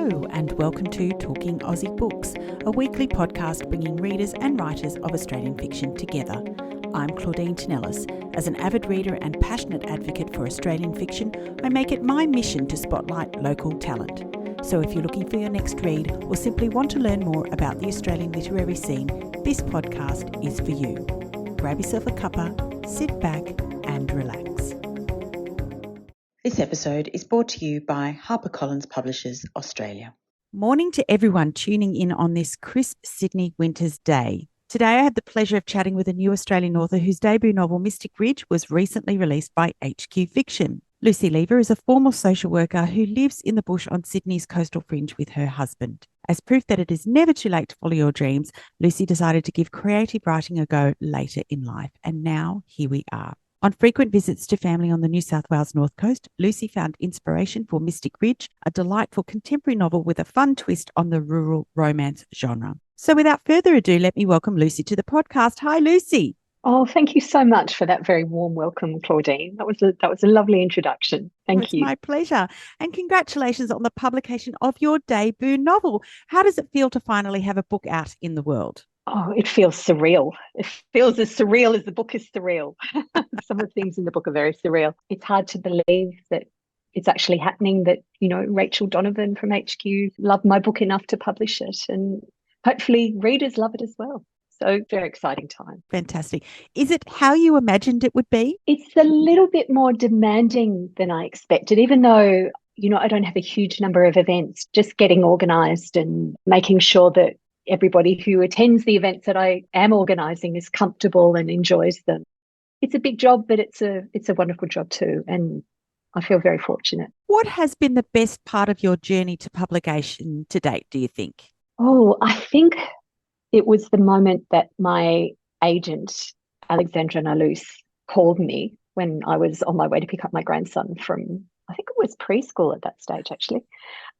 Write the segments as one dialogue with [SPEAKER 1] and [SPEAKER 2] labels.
[SPEAKER 1] Hello and welcome to Talking Aussie Books, a weekly podcast bringing readers and writers of Australian fiction together. I'm Claudine Tinellis. As an avid reader and passionate advocate for Australian fiction, I make it my mission to spotlight local talent. So if you're looking for your next read or simply want to learn more about the Australian literary scene, this podcast is for you. Grab yourself a cuppa, sit back and relax. This episode is brought to you by HarperCollins Publishers Australia. Morning to everyone tuning in on this crisp Sydney winter's day. Today I had the pleasure of chatting with a new Australian author whose debut novel Mystic Ridge was recently released by HQ Fiction. Lucy Lever is a former social worker who lives in the bush on Sydney's coastal fringe with her husband. As proof that it is never too late to follow your dreams, Lucy decided to give creative writing a go later in life, and now here we are. On frequent visits to family on the New South Wales North Coast, Lucy found inspiration for Mystic Ridge, a delightful contemporary novel with a fun twist on the rural romance genre. So without further ado, let me welcome Lucy to the podcast. Hi, Lucy.
[SPEAKER 2] Oh, thank you so much for that very warm welcome, Claudine. That was a lovely introduction. Thank you.
[SPEAKER 1] It's my pleasure. And congratulations on the publication of your debut novel. How does it feel to finally have a book out in the world?
[SPEAKER 2] Oh, it feels surreal. It feels as surreal as the book is surreal. Some of the things in the book are very surreal. It's hard to believe that it's actually happening, that, Rachel Donovan from HQ loved my book enough to publish it, and hopefully readers love it as well. So very exciting time.
[SPEAKER 1] Fantastic. Is it how you imagined it would be?
[SPEAKER 2] It's a little bit more demanding than I expected, even though, I don't have a huge number of events. Just getting organised and making sure that everybody who attends the events that I am organising is comfortable and enjoys them. It's a big job, but it's a wonderful job too. And I feel very fortunate.
[SPEAKER 1] What has been the best part of your journey to publication to date, do you think?
[SPEAKER 2] Oh, I think it was the moment that my agent, Alexandra Nalus, called me when I was on my way to pick up my grandson from, I think it was preschool at that stage, actually,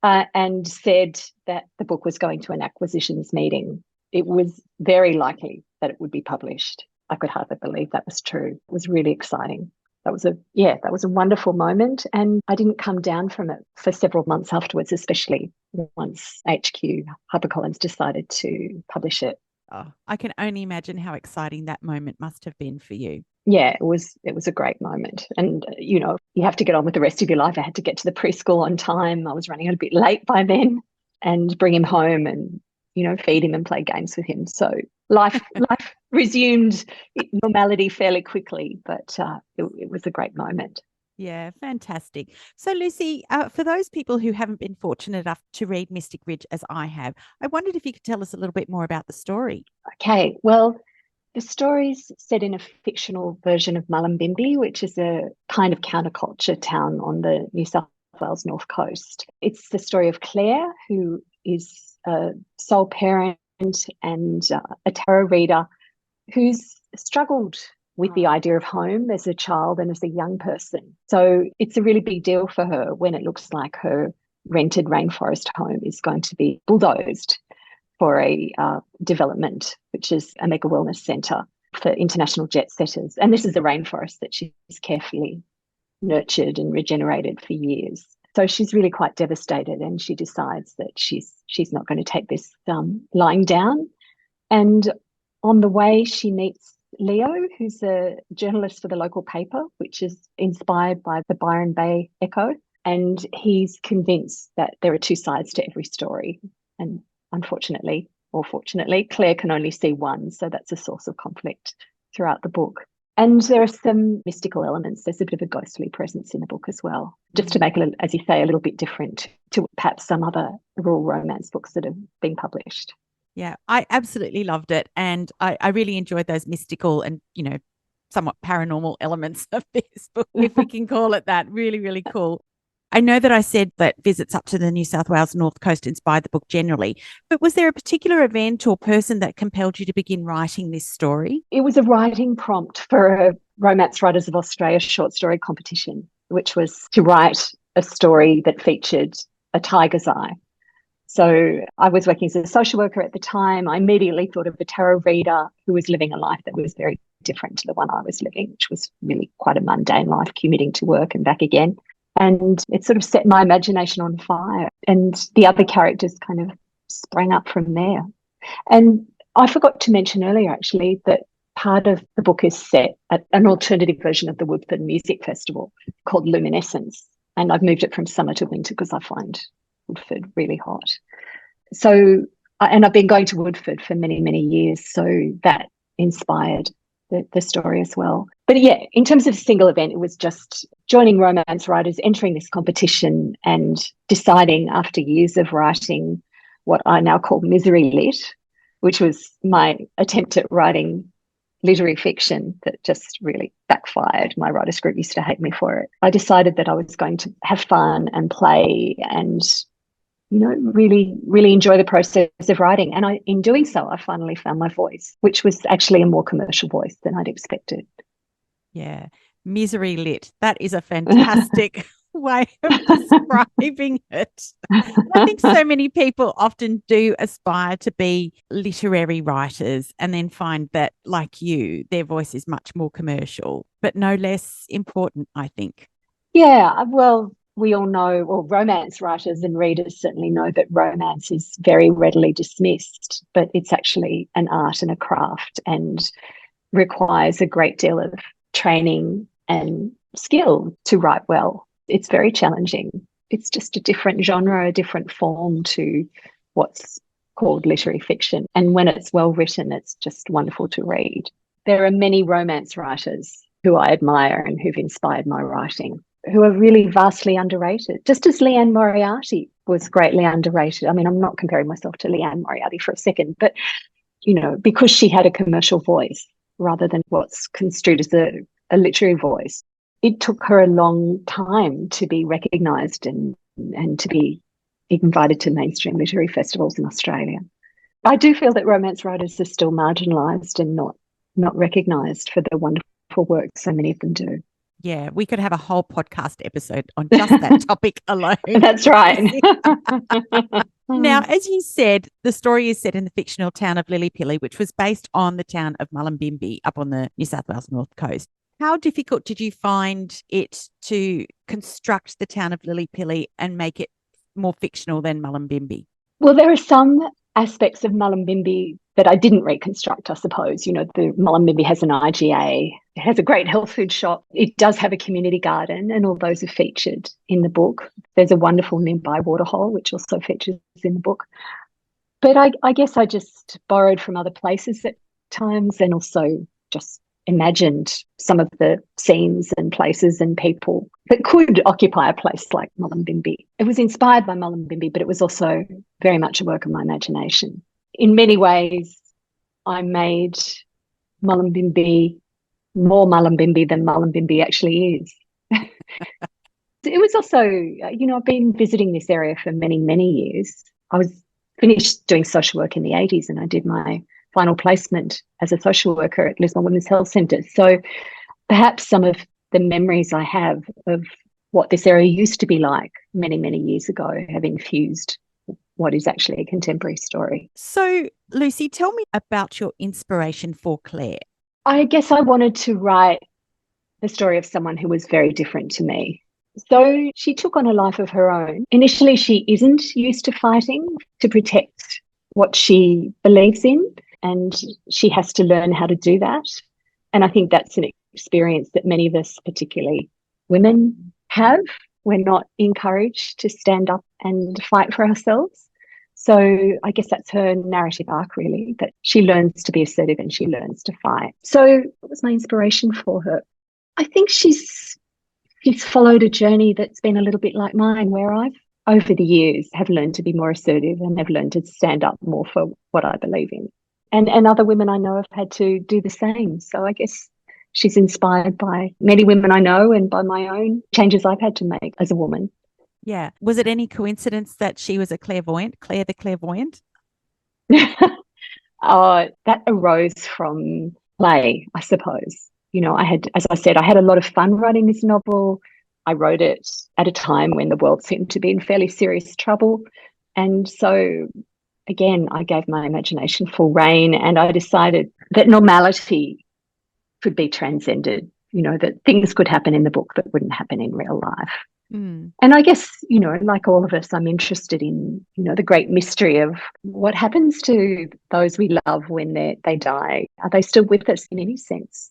[SPEAKER 2] and said that the book was going to an acquisitions meeting. It was very likely that it would be published. I could hardly believe that was true. It was really exciting. That was a wonderful moment. And I didn't come down from it for several months afterwards, especially once HQ HarperCollins decided to publish it.
[SPEAKER 1] Oh, I can only imagine how exciting that moment must have been for you.
[SPEAKER 2] Yeah, it was a great moment. And, you have to get on with the rest of your life. I had to get to the preschool on time. I was running a bit late by then, and bring him home and, feed him and play games with him. So life resumed normality fairly quickly, but it was a great moment.
[SPEAKER 1] Yeah, fantastic. So, Lucy, for those people who haven't been fortunate enough to read Mystic Ridge as I have, I wondered if you could tell us a little bit more about the story.
[SPEAKER 2] Okay, well, the story's set in a fictional version of Mullumbimby, which is a kind of counterculture town on the New South Wales North Coast. It's the story of Claire, who is a sole parent and a tarot reader who's struggled with the idea of home as a child and as a young person. So it's a really big deal for her when it looks like her rented rainforest home is going to be bulldozed for a development, which is a mega wellness centre for international jet setters. And this is a rainforest that she's carefully nurtured and regenerated for years. So she's really quite devastated, and she decides that she's not going to take this lying down. And on the way, she meets Leo, who's a journalist for the local paper, which is inspired by the Byron Bay Echo. And he's convinced that there are two sides to every story. And unfortunately, or fortunately, Claire can only see one. So that's a source of conflict throughout the book. And there are some mystical elements. There's a bit of a ghostly presence in the book as well, just to make it, as you say, a little bit different to perhaps some other rural romance books that have been published.
[SPEAKER 1] Yeah, I absolutely loved it. And I really enjoyed those mystical and, somewhat paranormal elements of this book, if we can call it that. Really, really cool. I know that I said that visits up to the New South Wales North Coast inspired the book generally, but was there a particular event or person that compelled you to begin writing this story?
[SPEAKER 2] It was a writing prompt for a Romance Writers of Australia short story competition, which was to write a story that featured a tiger's eye. So I was working as a social worker at the time. I immediately thought of a tarot reader who was living a life that was very different to the one I was living, which was really quite a mundane life, commuting to work and back again. And it sort of set my imagination on fire. And the other characters kind of sprang up from there. And I forgot to mention earlier, actually, that part of the book is set at an alternative version of the Woodford Music Festival called Luminescence. And I've moved it from summer to winter because I find Woodford really hot. So, and I've been going to Woodford for many, many years. So that inspired the story as well. But yeah, in terms of a single event, it was just joining romance writers, entering this competition and deciding after years of writing what I now call misery lit, which was my attempt at writing literary fiction that just really backfired. My writers group used to hate me for it. I decided that I was going to have fun and play and, you know, really, really enjoy the process of writing. And in doing so, I finally found my voice, which was actually a more commercial voice than I'd expected.
[SPEAKER 1] Yeah. Misery lit. That is a fantastic way of describing it. I think so many people often do aspire to be literary writers and then find that, like you, their voice is much more commercial, but no less important, I think.
[SPEAKER 2] Yeah, well, we all know, well, romance writers and readers certainly know that romance is very readily dismissed, but it's actually an art and a craft and requires a great deal of training and skill to write well. It's very challenging. It's just a different genre, a different form to what's called literary fiction. And when it's well written, it's just wonderful to read. There are many romance writers who I admire and who've inspired my writing, who are really vastly underrated, just as Leanne Moriarty was greatly underrated. I mean, I'm not comparing myself to Leanne Moriarty for a second, but, you know, because she had a commercial voice rather than what's construed as a literary voice, it took her a long time to be recognised and to be invited to mainstream literary festivals in Australia. I do feel that romance writers are still marginalised and not recognised for the wonderful work so many of them do.
[SPEAKER 1] Yeah, we could have a whole podcast episode on just that topic alone.
[SPEAKER 2] That's right.
[SPEAKER 1] Now, as you said, the story is set in the fictional town of Lilipilli, which was based on the town of Mullumbimby up on the New South Wales North Coast. How difficult did you find it to construct the town of Lilipilli and make it more fictional than Mullumbimby?
[SPEAKER 2] Well, there are some aspects of Mullumbimby that I didn't reconstruct, I suppose. You know, the Mullumbimby has an IGA, it has a great health food shop. It does have a community garden, and all those are featured in the book. There's a wonderful nearby waterhole, which also features in the book. But I guess I just borrowed from other places at times and also just imagined some of the scenes and places and people that could occupy a place like Mullumbimby. It was inspired by Mullumbimby, but it was also very much a work of my imagination. In many ways, I made Mullumbimby more Mullumbimby than Mullumbimby actually is. It was also, you know, I've been visiting this area for many, many years. I was finished doing social work in the 80s and I did my final placement as a social worker at Lismore Women's Health Centre. So perhaps some of the memories I have of what this area used to be like many, many years ago have infused what is actually a contemporary story.
[SPEAKER 1] So, Lucy, tell me about your inspiration for Claire.
[SPEAKER 2] I guess I wanted to write the story of someone who was very different to me. So she took on a life of her own. Initially, she isn't used to fighting to protect what she believes in, and she has to learn how to do that. And I think that's an experience that many of us, particularly women, have. We're not encouraged to stand up and fight for ourselves. So I guess that's her narrative arc, really, that she learns to be assertive and she learns to fight. So what was my inspiration for her? I think she's followed a journey that's been a little bit like mine, where I've, over the years, have learned to be more assertive and have learned to stand up more for what I believe in. And other women I know have had to do the same. So I guess she's inspired by many women I know and by my own changes I've had to make as a woman.
[SPEAKER 1] Yeah. Was it any coincidence that she was a clairvoyant, Claire the clairvoyant?
[SPEAKER 2] That arose from play, I suppose. You know, as I said, I had a lot of fun writing this novel. I wrote it at a time when the world seemed to be in fairly serious trouble. And so, again, I gave my imagination full rein and I decided that normality could be transcended, you know, that things could happen in the book that wouldn't happen in real life.
[SPEAKER 1] Mm.
[SPEAKER 2] And I guess, like all of us, I'm interested in, the great mystery of what happens to those we love when they die. Are they still with us in any sense?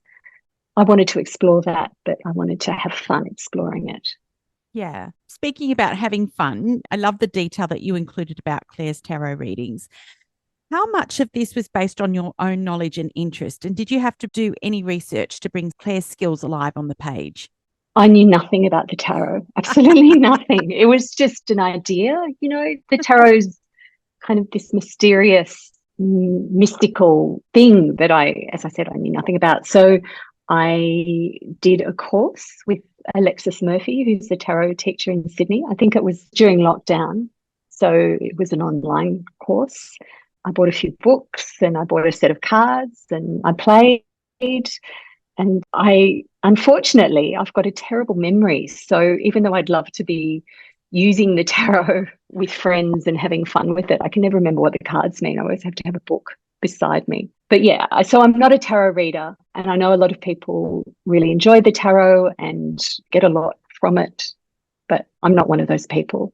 [SPEAKER 2] I wanted to explore that, but I wanted to have fun exploring it.
[SPEAKER 1] Yeah. Speaking about having fun, I love the detail that you included about Claire's tarot readings. How much of this was based on your own knowledge and interest? And did you have to do any research to bring Claire's skills alive on the page?
[SPEAKER 2] I knew nothing about the tarot, absolutely nothing. It was just an idea. The tarot's kind of this mysterious, mystical thing that as I said, I knew nothing about. So I did a course with Alexis Murphy, who's the tarot teacher in Sydney. I think it was during lockdown. So it was an online course. I bought a few books and I bought a set of cards and I played. And unfortunately, I've got a terrible memory. So even though I'd love to be using the tarot with friends and having fun with it, I can never remember what the cards mean. I always have to have a book beside me. But yeah, so I'm not a tarot reader. And I know a lot of people really enjoy the tarot and get a lot from it. But I'm not one of those people.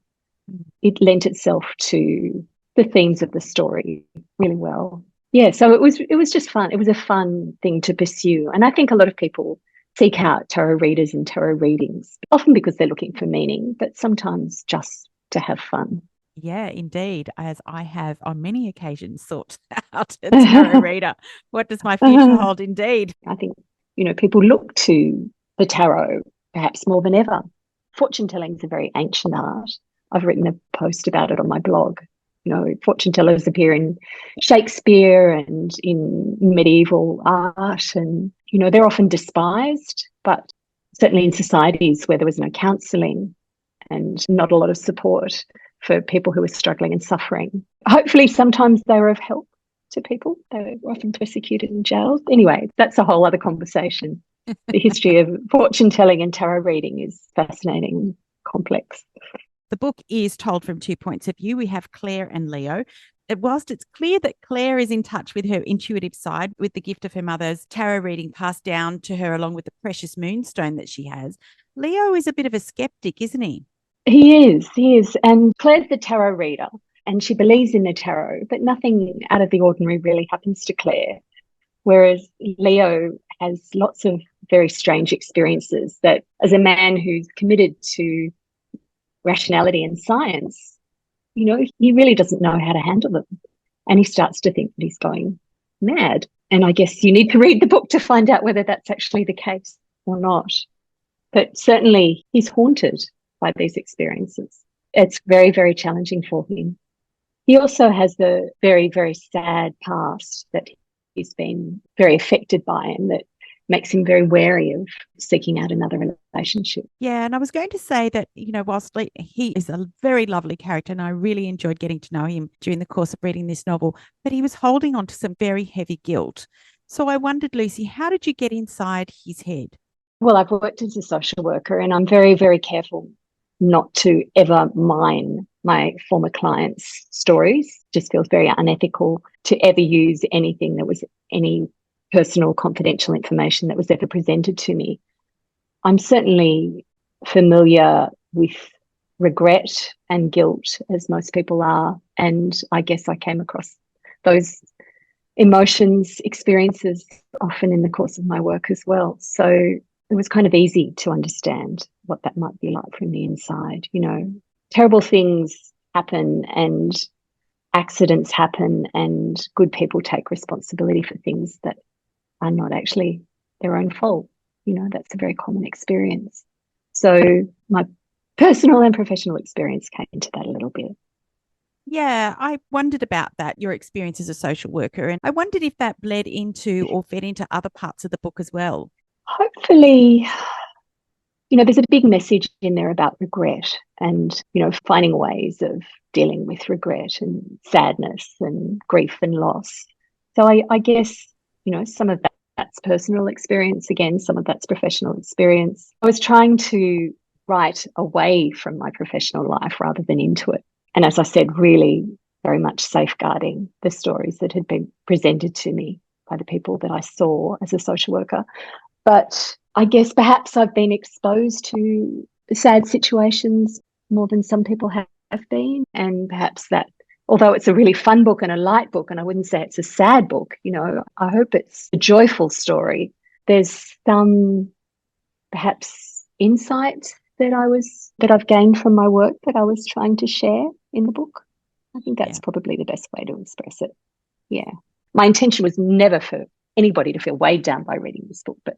[SPEAKER 2] It lent itself to the themes of the story really well. Yeah, so it was just fun. It was a fun thing to pursue. And I think a lot of people seek out tarot readers and tarot readings, often because they're looking for meaning, but sometimes just to have fun.
[SPEAKER 1] Yeah, indeed. As I have on many occasions sought out a tarot reader. What does my future hold? Indeed.
[SPEAKER 2] I think, people look to the tarot perhaps more than ever. Fortune telling is a very ancient art. I've written a post about it on my blog. Fortune tellers appear in Shakespeare and in medieval art, and they're often despised, but certainly in societies where there was no counselling and not a lot of support for people who were struggling and suffering. Hopefully, sometimes they were of help to people. They were often persecuted and jailed. Anyway, that's a whole other conversation. The history of fortune telling and tarot reading is fascinating and complex.
[SPEAKER 1] The book is told from two points of view. We have Claire and Leo. Whilst it's clear that Claire is in touch with her intuitive side with the gift of her mother's tarot reading passed down to her along with the precious moonstone that she has, Leo is a bit of a skeptic, isn't he?
[SPEAKER 2] He is. And Claire's the tarot reader and she believes in the tarot, but nothing out of the ordinary really happens to Claire. Whereas Leo has lots of very strange experiences that, as a man who's committed to rationality and science, he really doesn't know how to handle them. And he starts to think that he's going mad. And I guess you need to read the book to find out whether that's actually the case or not. But certainly he's haunted by these experiences. It's very, very challenging for him. He also has the very, very sad past that he's been very affected by and that makes him very wary of seeking out another relationship.
[SPEAKER 1] Yeah, and I was going to say that, whilst he is a very lovely character and I really enjoyed getting to know him during the course of reading this novel, but he was holding on to some very heavy guilt. So I wondered, Lucy, how did you get inside his head?
[SPEAKER 2] Well, I've worked as a social worker and I'm very, very careful not to ever mine my former clients' stories. It just feels very unethical to ever use anything that was any personal confidential information that was ever presented to me. I'm certainly familiar with regret and guilt, as most people are, and I guess I came across those emotions, experiences often in the course of my work as well. So it was kind of easy to understand what that might be like from the inside. Terrible things happen and accidents happen and good people take responsibility for things that are not actually their own fault. That's a very common experience. So my personal and professional experience came into that a little bit.
[SPEAKER 1] Yeah, I wondered about that, your experience as a social worker. And I wondered if that bled into or fed into other parts of the book as well.
[SPEAKER 2] Hopefully, there's a big message in there about regret and, finding ways of dealing with regret and sadness and grief and loss. So I guess, some of that's personal experience. Again, some of that's professional experience. I was trying to write away from my professional life rather than into it. And as I said, really very much safeguarding the stories that had been presented to me by the people that I saw as a social worker. But I guess perhaps I've been exposed to sad situations more than some people have been. And perhaps that, although it's a really fun book and a light book, and I wouldn't say it's a sad book, I hope it's a joyful story. There's some perhaps insight that I've gained from my work that I was trying to share in the book. I think that's probably the best way to express it. Yeah. My intention was never for anybody to feel weighed down by reading this book, but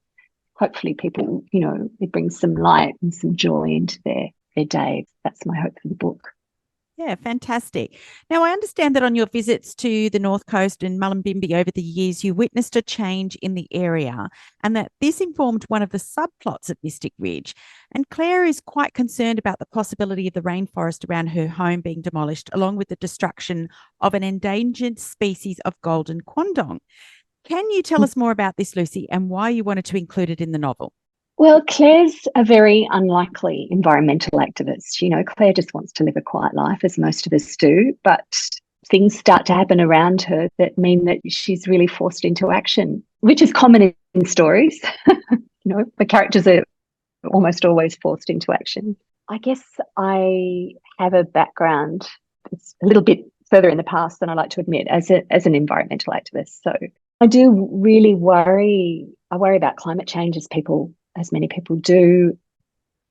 [SPEAKER 2] hopefully people, it brings some light and some joy into their day. That's my hope for the book.
[SPEAKER 1] Yeah, fantastic. Now, I understand that on your visits to the North Coast and Mullumbimby over the years, you witnessed a change in the area and that this informed one of the subplots of Mystic Ridge. And Claire is quite concerned about the possibility of the rainforest around her home being demolished, along with the destruction of an endangered species of golden quandong. Can you tell us more about this, Lucy, and why you wanted to include it in the novel?
[SPEAKER 2] Well, Claire's a very unlikely environmental activist. Claire just wants to live a quiet life, as most of us do, but things start to happen around her that mean that she's really forced into action, which is common in stories. The characters are almost always forced into action. I guess I have a background that's a little bit further in the past than I like to admit as an environmental activist. So I do really worry. I worry about climate change as many people do,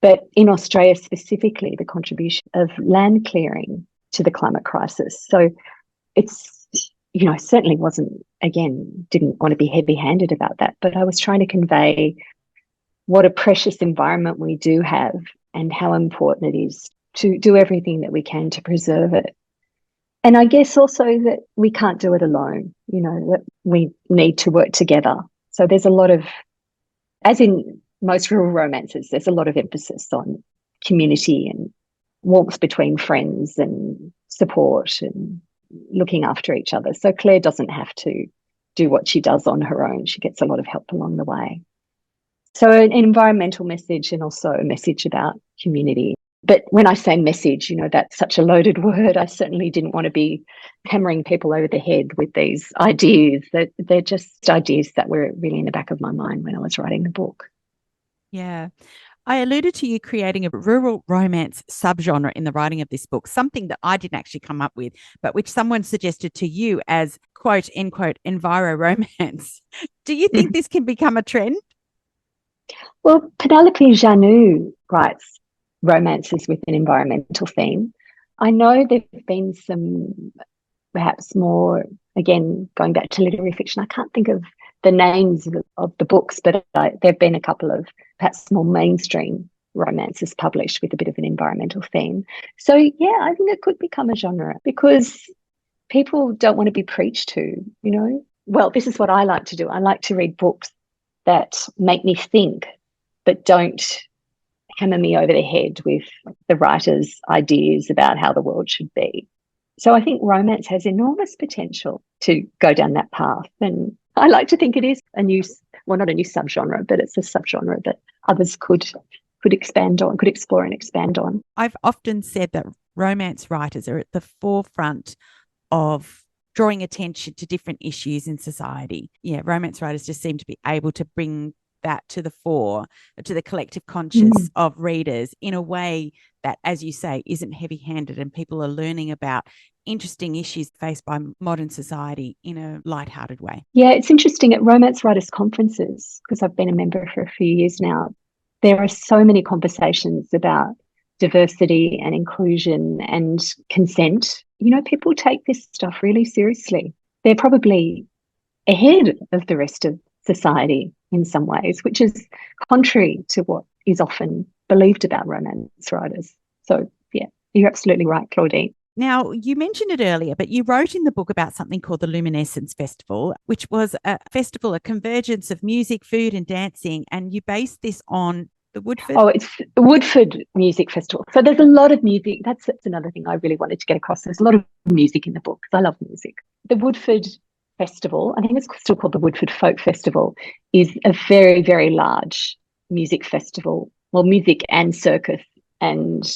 [SPEAKER 2] but in Australia specifically, the contribution of land clearing to the climate crisis. So it's, certainly didn't want to be heavy-handed about that, but I was trying to convey what a precious environment we do have and how important it is to do everything that we can to preserve it. And I guess also that we can't do it alone, that we need to work together. So there's a lot of, as in most rural romances, there's a lot of emphasis on community and warmth between friends and support and looking after each other. So Claire doesn't have to do what she does on her own. She gets a lot of help along the way. So an environmental message and also a message about community. But when I say message, that's such a loaded word. I certainly didn't want to be hammering people over the head with these ideas. That they're just ideas that were really in the back of my mind when I was writing the book.
[SPEAKER 1] Yeah. I alluded to you creating a rural romance subgenre in the writing of this book, something that I didn't actually come up with, but which someone suggested to you as quote, end quote, enviro romance. Do you think this can become a trend?
[SPEAKER 2] Well, Penelope Janou writes romances with an environmental theme. I know there have been some perhaps more, again, going back to literary fiction, I can't think of the names of the books, but there have been a couple of perhaps more mainstream romances published with a bit of an environmental theme. So, yeah, I think it could become a genre because people don't want to be preached to, Well, this is what I like to do. I like to read books that make me think, but don't hammer me over the head with the writer's ideas about how the world should be. So I think romance has enormous potential to go down that path. And I like to think it is not a new subgenre, but it's a subgenre that others could expand on, could explore and expand on.
[SPEAKER 1] I've often said that romance writers are at the forefront of drawing attention to different issues in society. Yeah, romance writers just seem to be able to bring that to the fore, to the collective conscious of readers in a way that, as you say, isn't heavy-handed, and people are learning about interesting issues faced by modern society in a lighthearted way.
[SPEAKER 2] Yeah, it's interesting at romance writers' conferences, because I've been a member for a few years now, there are so many conversations about diversity and inclusion and consent. People take this stuff really seriously. They're probably ahead of the rest of society in some ways, which is contrary to what is often believed about romance writers. So, yeah, you're absolutely right, Claudine.
[SPEAKER 1] Now, you mentioned it earlier, but you wrote in the book about something called the Luminescence Festival, which was a festival, a convergence of music, food and dancing, and you based this on the Woodford?
[SPEAKER 2] Oh, it's the Woodford Music Festival. So there's a lot of music. That's another thing I really wanted to get across. There's a lot of music in the book because I love music. The Woodford Festival, I think it's still called the Woodford Folk Festival, is a very, very large music festival. Well, music and circus and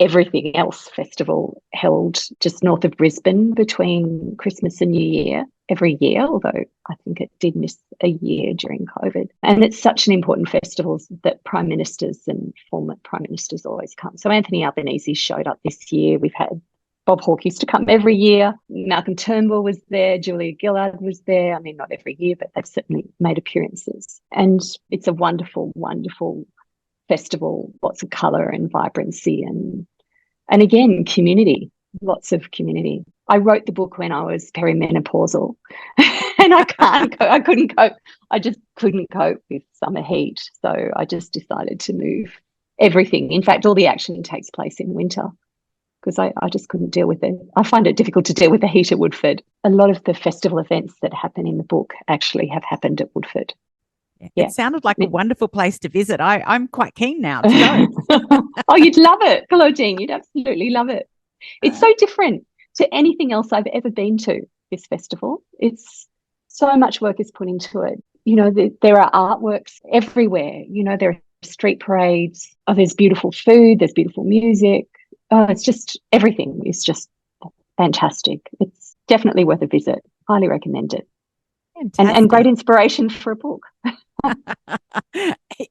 [SPEAKER 2] everything else festival held just north of Brisbane between Christmas and New Year. every year, although I think it did miss a year during COVID. And it's such an important festival that prime ministers and former prime ministers always come. So Anthony Albanese showed up this year. We've had Bob Hawke used to come every year. Malcolm Turnbull was there. Julia Gillard was there. I mean, not every year, but they've certainly made appearances. And it's a wonderful, wonderful festival, lots of colour and vibrancy and again, community, lots of community. I wrote the book when I was perimenopausal and I couldn't cope. I just couldn't cope with summer heat. So I just decided to move everything. In fact, all the action takes place in winter because I just couldn't deal with it. I find it difficult to deal with the heat at Woodford. A lot of the festival events that happen in the book actually have happened at Woodford.
[SPEAKER 1] Yeah. It sounded like a wonderful place to visit. I'm quite keen now to go.
[SPEAKER 2] Oh, you'd love it, Claudine. You'd absolutely love it. It's so different to anything else I've ever been to, this festival. It's so much work is put into it. You know, there are artworks everywhere. You know, there are street parades. Oh, there's beautiful food. There's beautiful music. Oh, it's just everything is just fantastic. It's definitely worth a visit. Highly recommend it. And great inspiration for a book.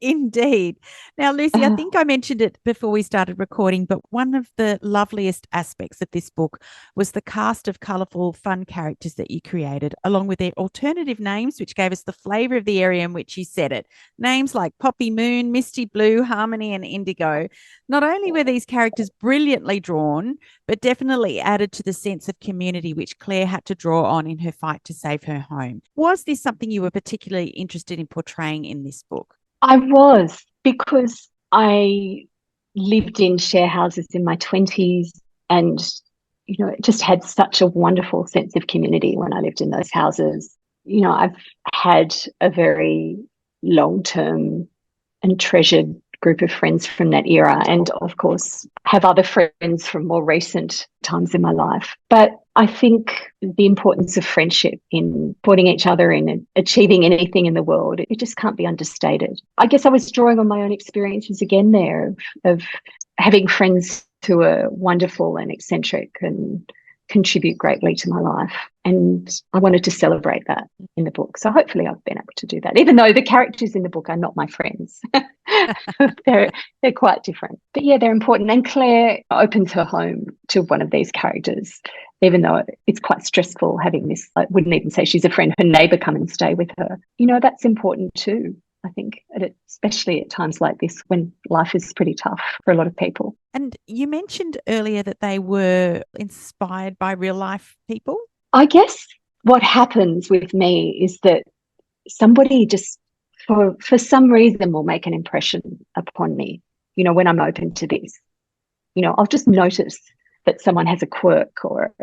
[SPEAKER 1] Indeed. Now, Lucy, I think I mentioned it before we started recording, but one of the loveliest aspects of this book was the cast of colourful, fun characters that you created, along with their alternative names, which gave us the flavour of the area in which you set it. Names like Poppy Moon, Misty Blue, Harmony, and Indigo. Not only were these characters brilliantly drawn, but definitely added to the sense of community which Claire had to draw on in her fight to save her home. Was this something you were particularly interested in portraying in this book?
[SPEAKER 2] I was, because I lived in share houses in my 20s and, you know, it just had such a wonderful sense of community when I lived in those houses. You know, I've had a very long-term and treasured group of friends from that era, and of course have other friends from more recent times in my life. But I think the importance of friendship in supporting each other in achieving anything in the world, it just can't be understated. I guess I was drawing on my own experiences again there of having friends who are wonderful and eccentric and contribute greatly to my life. And I wanted to celebrate that in the book. So hopefully I've been able to do that, even though the characters in the book are not my friends. they're quite different. But yeah, they're important. And Claire opens her home to one of these characters, even though it's quite stressful having this, I wouldn't even say she's a friend, her neighbour come and stay with her. You know, that's important too, I think, especially at times like this when life is pretty tough for a lot of people.
[SPEAKER 1] And you mentioned earlier that they were inspired by real life people.
[SPEAKER 2] I guess what happens with me is that somebody just for some reason will make an impression upon me, you know, when I'm open to this. You know, I'll just notice that someone has a quirk or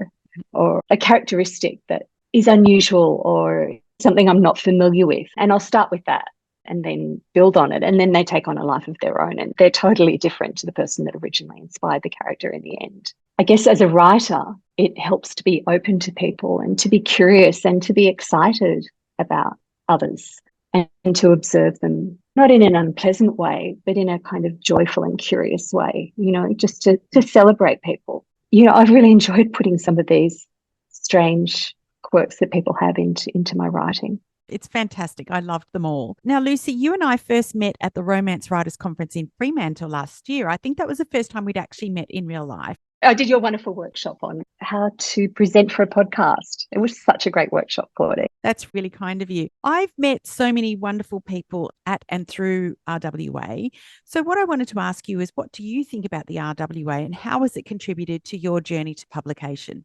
[SPEAKER 2] a characteristic that is unusual or something I'm not familiar with. And I'll start with that and then build on it. And then they take on a life of their own and they're totally different to the person that originally inspired the character in the end. I guess as a writer, it helps to be open to people and to be curious and to be excited about others and to observe them, not in an unpleasant way, but in a kind of joyful and curious way, you know, just to celebrate people. You know, I've really enjoyed putting some of these strange quirks that people have into my writing.
[SPEAKER 1] It's fantastic. I loved them all. Now, Lucy, you and I first met at the Romance Writers Conference in Fremantle last year. I think that was the first time we'd actually met in real life.
[SPEAKER 2] I did your wonderful workshop on how to present for a podcast. It was such a great workshop, Claudia.
[SPEAKER 1] That's really kind of you. I've met so many wonderful people at and through RWA. So what I wanted to ask you is, what do you think about the RWA and how has it contributed to your journey to publication?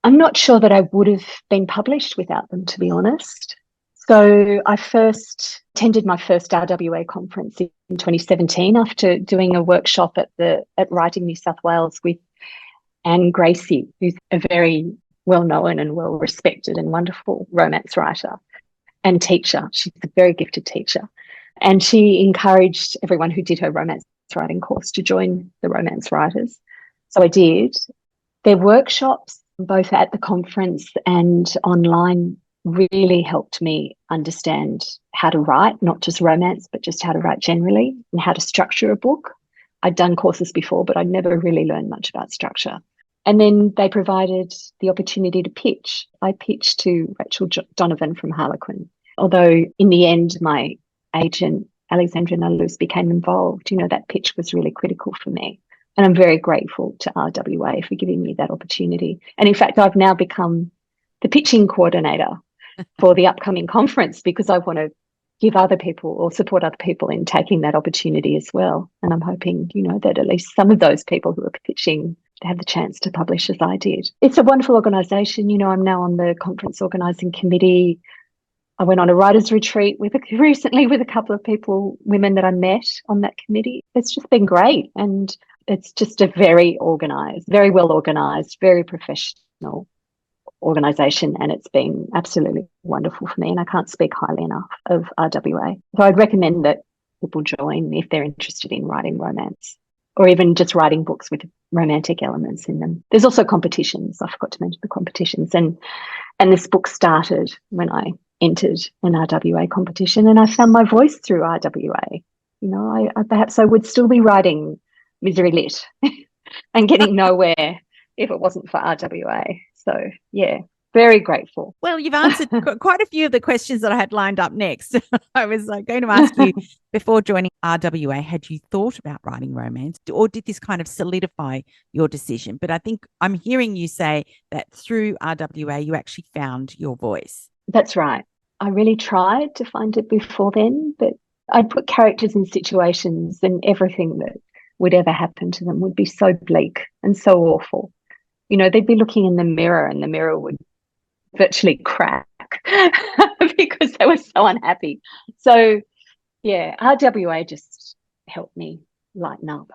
[SPEAKER 2] I'm not sure that I would have been published without them, to be honest. So I first attended my first RWA conference in 2017 after doing a workshop at Writing New South Wales with Anne Gracie, who's a very well-known and well-respected and wonderful romance writer and teacher. She's a very gifted teacher. And she encouraged everyone who did her romance writing course to join the romance writers. So I did. Their workshops, both at the conference and online, really helped me understand how to write, not just romance, but just how to write generally and how to structure a book. I'd done courses before, but I'd never really learned much about structure. And then they provided the opportunity to pitch. I pitched to Rachel Donovan from Harlequin. Although in the end, my agent, Alexandra Nalus, became involved, that pitch was really critical for me. And I'm very grateful to RWA for giving me that opportunity. And in fact, I've now become the pitching coordinator for the upcoming conference because I want to give other people or support other people in taking that opportunity as well. And I'm hoping, that at least some of those people who are pitching have the chance to publish as I did. It's a wonderful organisation. I'm now on the conference organising committee. I went on a writers' retreat recently with a couple of women that I met on that committee. It's just been great. And it's just a very organised, very well organised, very professional organisation, and it's been absolutely wonderful for me, and I can't speak highly enough of RWA. So I'd recommend that people join if they're interested in writing romance or even just writing books with romantic elements in them. There's also competitions. I forgot to mention the competitions, and this book started when I entered an RWA competition, and I found my voice through RWA. I perhaps I would still be writing misery lit and getting nowhere if it wasn't for RWA. So, yeah, very grateful.
[SPEAKER 1] Well, you've answered quite a few of the questions that I had lined up next. I was going to ask you, before joining RWA, had you thought about writing romance, or did this kind of solidify your decision? But I think I'm hearing you say that through RWA, you actually found your voice.
[SPEAKER 2] That's right. I really tried to find it before then, but I'd put characters in situations and everything that would ever happen to them would be so bleak and so awful. They'd be looking in the mirror and the mirror would virtually crack because they were so unhappy. So, yeah, RWA just helped me lighten up.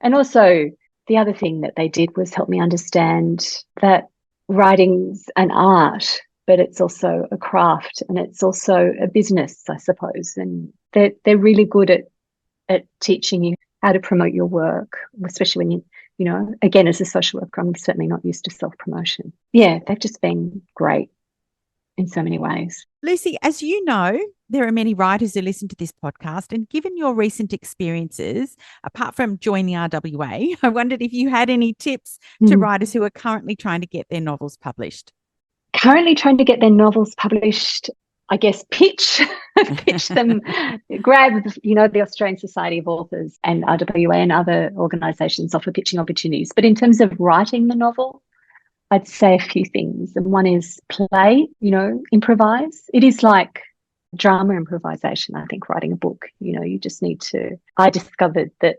[SPEAKER 2] And also the other thing that they did was help me understand that writing's an art, but it's also a craft and it's also a business, I suppose. And they're really good at teaching you how to promote your work, especially when again, as a social worker, I'm certainly not used to self-promotion. Yeah, they've just been great in so many ways.
[SPEAKER 1] Lucy, as you know, there are many writers who listen to this podcast, and given your recent experiences, apart from joining RWA, I wondered if you had any tips to writers who are currently trying to get their novels published.
[SPEAKER 2] Currently trying to get their novels published, I guess, pitch them, grab, the Australian Society of Authors and RWA and other organisations offer pitching opportunities. But in terms of writing the novel, I'd say a few things. And one is play, improvise. It is like drama improvisation, I think, writing a book. You just need to. I discovered that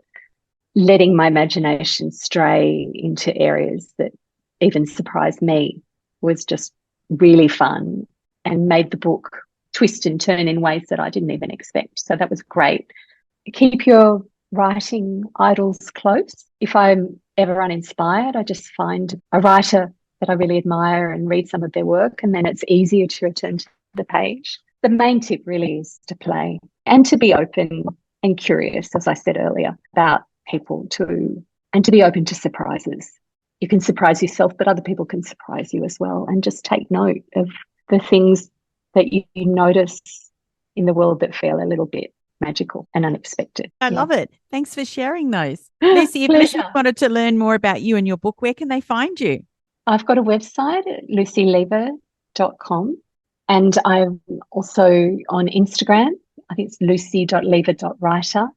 [SPEAKER 2] letting my imagination stray into areas that even surprised me was just really fun and made the book twist and turn in ways that I didn't even expect. So that was great. Keep your writing idols close. If I'm ever uninspired, I just find a writer that I really admire and read some of their work, and then it's easier to return to the page. The main tip really is to play and to be open and curious, as I said earlier, about people and to be open to surprises. You can surprise yourself, but other people can surprise you as well. And just take note of the things that you notice in the world that feel a little bit magical and unexpected.
[SPEAKER 1] I love it. Thanks for sharing those. Lucy, if listeners wanted to learn more about you and your book, where can they find you?
[SPEAKER 2] I've got a website, lucylever.com, and I'm also on Instagram. I think it's lucy.lever.writer,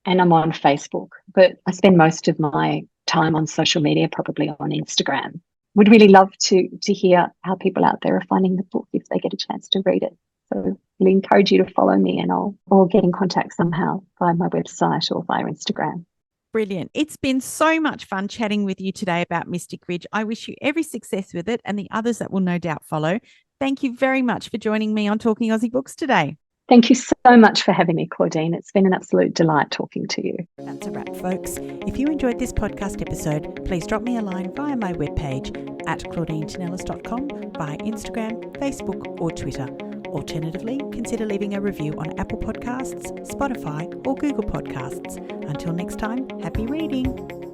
[SPEAKER 2] and I'm on Facebook. But I spend most of my time on social media, probably on Instagram. Would really love to hear how people out there are finding the book if they get a chance to read it. So really encourage you to follow me, and I'll get in contact somehow via my website or via Instagram.
[SPEAKER 1] Brilliant. It's been so much fun chatting with you today about Mystic Ridge. I wish you every success with it and the others that will no doubt follow. Thank you very much for joining me on Talking Aussie Books today.
[SPEAKER 2] Thank you so much for having me, Claudine. It's been an absolute delight talking to you.
[SPEAKER 1] That's a wrap, folks. If you enjoyed this podcast episode, please drop me a line via my webpage at claudinetinellis.com, via Instagram, Facebook or Twitter. Alternatively, consider leaving a review on Apple Podcasts, Spotify or Google Podcasts. Until next time, happy reading.